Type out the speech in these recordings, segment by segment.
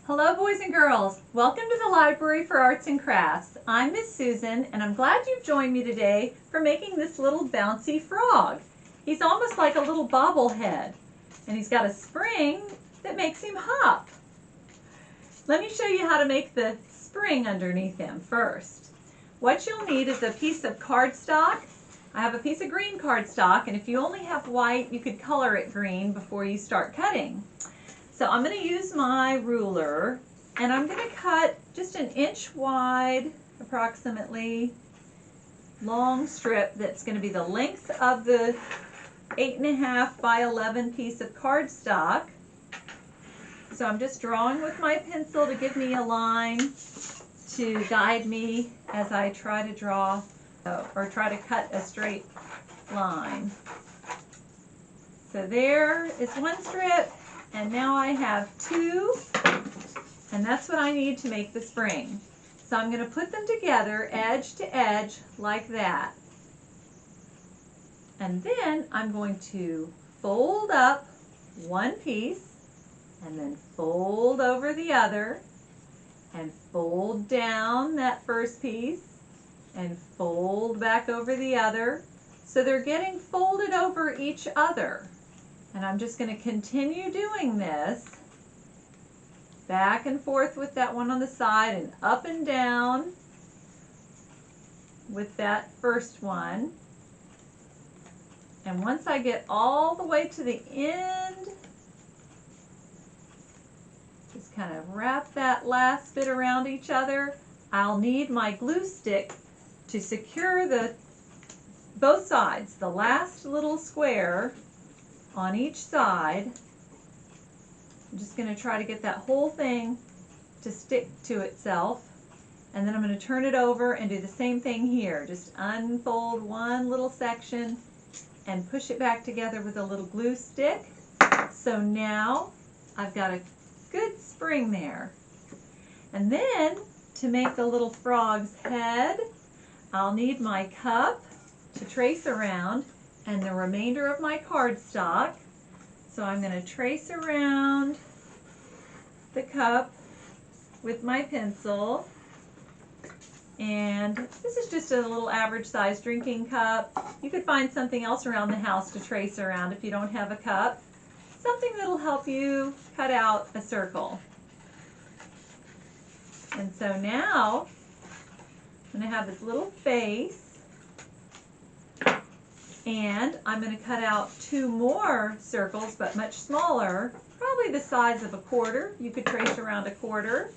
Hello boys and girls, welcome to the Library for Arts and Crafts. I'm Miss Susan and I'm glad you've joined me today for making this little bouncy frog. He's almost like a little bobblehead and he's got a spring that makes him hop. Let me show you how to make the spring underneath him first. What you'll need is a piece of cardstock. I have a piece of green cardstock, and if you only have white you could color it green before you start cutting. So I'm going to use my ruler and I'm going to cut just an inch wide, approximately, long strip that's going to be the length of the 8.5 by 11 piece of cardstock. So I'm just drawing with my pencil to give me a line to guide me as I try to draw or try to cut a straight line. So there is one strip. And now I have two, and that's what I need to make the spring. So I'm going to put them together edge to edge like that. And then I'm going to fold up one piece and then fold over the other and fold down that first piece and fold back over the other. So they're getting folded over each other. And I'm just going to continue doing this back and forth with that one on the side and up and down with that first one. And once I get all the way to the end, just kind of wrap that last bit around each other. I'll need my glue stick to secure both sides, the last little square on each side. I'm just going to try to get that whole thing to stick to itself, and then I'm going to turn it over and do the same thing here. Just unfold one little section and push it back together with a little glue stick. So now I've got a good spring there. And then to make the little frog's head, I'll need my cup to trace around and the remainder of my cardstock. So I'm going to trace around the cup with my pencil. And this is just a little average size drinking cup. You could find something else around the house to trace around if you don't have a cup. Something that'll help you cut out a circle. And so now I'm going to have this little face. And I'm going to cut out two more circles, but much smaller, probably the size of a quarter. You could trace around a quarter.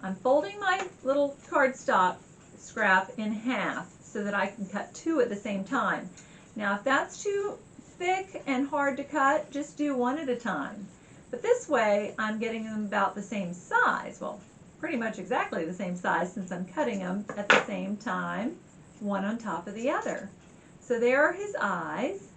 I'm folding my little cardstock scrap in half so that I can cut two at the same time. Now if that's too thick and hard to cut, just do one at a time. But this way I'm getting them about the same size. Well, pretty much exactly the same size since I'm cutting them at the same time, one on top of the other. So there are his eyes,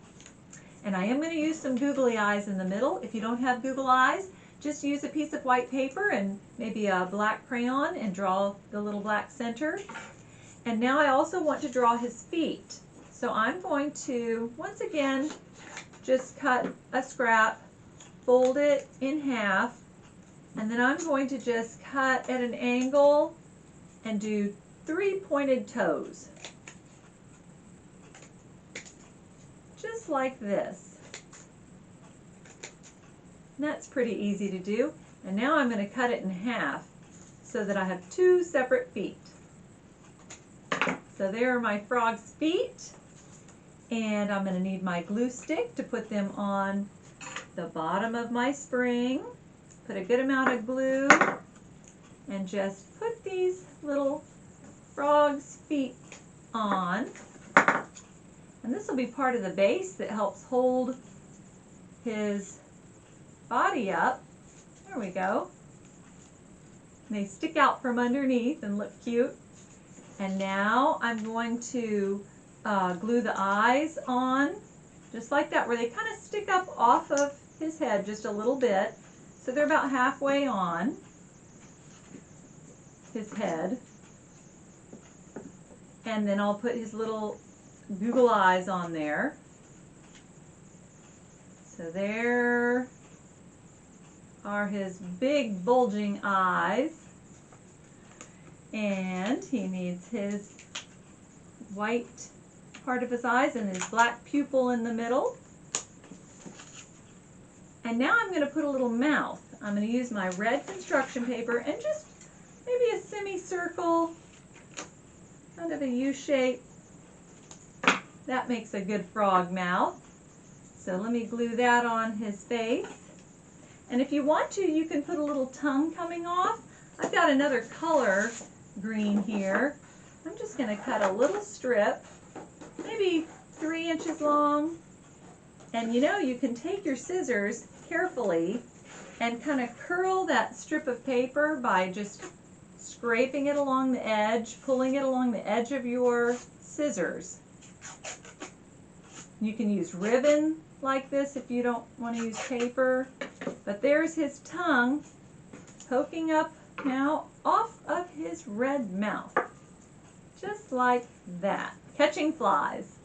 and I am going to use some googly eyes in the middle. If you don't have Google eyes, just use a piece of white paper and maybe a black crayon and draw the little black center. And now I also want to draw his feet. So I'm going to, once again, just cut a scrap, fold it in half, and then I'm going to just cut at an angle and do 3 pointed toes. Just like this. And that's pretty easy to do. And now I'm going to cut it in half so that I have two separate feet. So there are my frog's feet, and I'm going to need my glue stick to put them on the bottom of my spring. Put a good amount of glue and just put these little frog's feet on. And this will be part of the base that helps hold his body up. There we go. And they stick out from underneath and look cute. And now I'm going to glue the eyes on, just like that, where they kind of stick up off of his head just a little bit. So they're about halfway on his head. And then I'll put his little Google eyes on there. So there are his big bulging eyes. And he needs his white part of his eyes and his black pupil in the middle. And now I'm going to put a little mouth. I'm going to use my red construction paper and just maybe a semicircle, kind of a U shape. That makes a good frog mouth. So let me glue that on his face. And if you want to, you can put a little tongue coming off. I've got another color green here. I'm just going to cut a little strip, maybe 3 inches long. And you know, you can take your scissors carefully and kind of curl that strip of paper by just scraping it along the edge, pulling it along the edge of your scissors. You can use ribbon like this if you don't want to use paper. But there's his tongue poking up now off of his red mouth. Just like that, catching flies.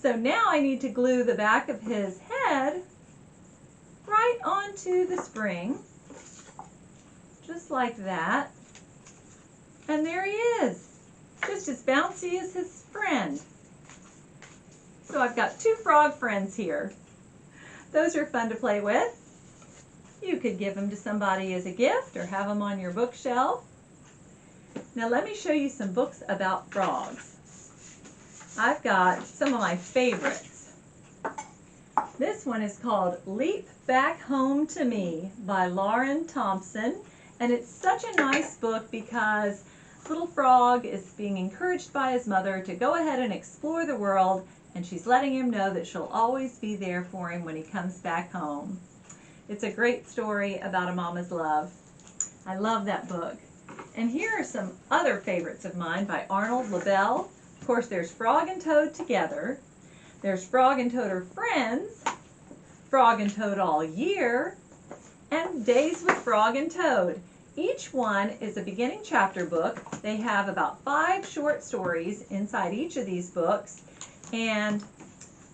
So now I need to glue the back of his head right onto the spring, just like that. And there he is, just as bouncy as his friend. So I've got 2 frog friends here. Those are fun to play with. You could give them to somebody as a gift or have them on your bookshelf. Now let me show you some books about frogs. I've got some of my favorites. This one is called Leap Back Home to Me by Lauren Thompson. And it's such a nice book because little frog is being encouraged by his mother to go ahead and explore the world, and she's letting him know that she'll always be there for him when he comes back home. It's a great story about a mama's love. I love that book. And here are some other favorites of mine by Arnold LaBelle. Of course, there's Frog and Toad Together. There's Frog and Toad Are Friends, Frog and Toad All Year, and Days with Frog and Toad. Each one is a beginning chapter book. They have about 5 short stories inside each of these books. And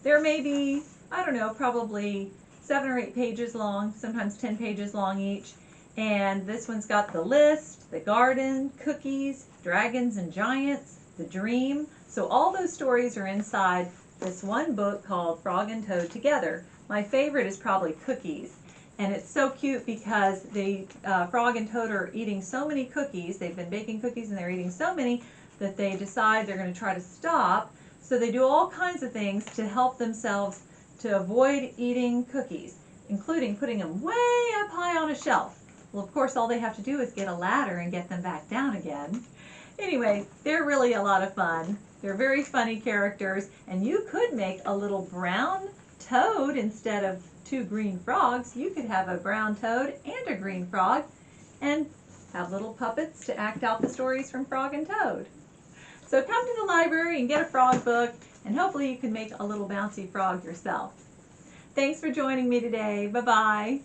there may be, I don't know, probably 7 or 8 pages long, sometimes 10 pages long each. And this one's got the list, the garden, cookies, dragons and giants, the dream. So all those stories are inside this one book called Frog and Toad Together. My favorite is probably Cookies. And it's so cute because Frog and Toad are eating so many cookies. They've been baking cookies and they're eating so many that they decide they're going to try to stop. So they do all kinds of things to help themselves to avoid eating cookies, including putting them way up high on a shelf. Well, of course, all they have to do is get a ladder and get them back down again. Anyway, they're really a lot of fun. They're very funny characters, and you could make a little brown toad instead of 2 green frogs. You could have a brown toad and a green frog and have little puppets to act out the stories from Frog and Toad. So come to the library and get a frog book, and hopefully you can make a little bouncy frog yourself. Thanks for joining me today. Bye-bye.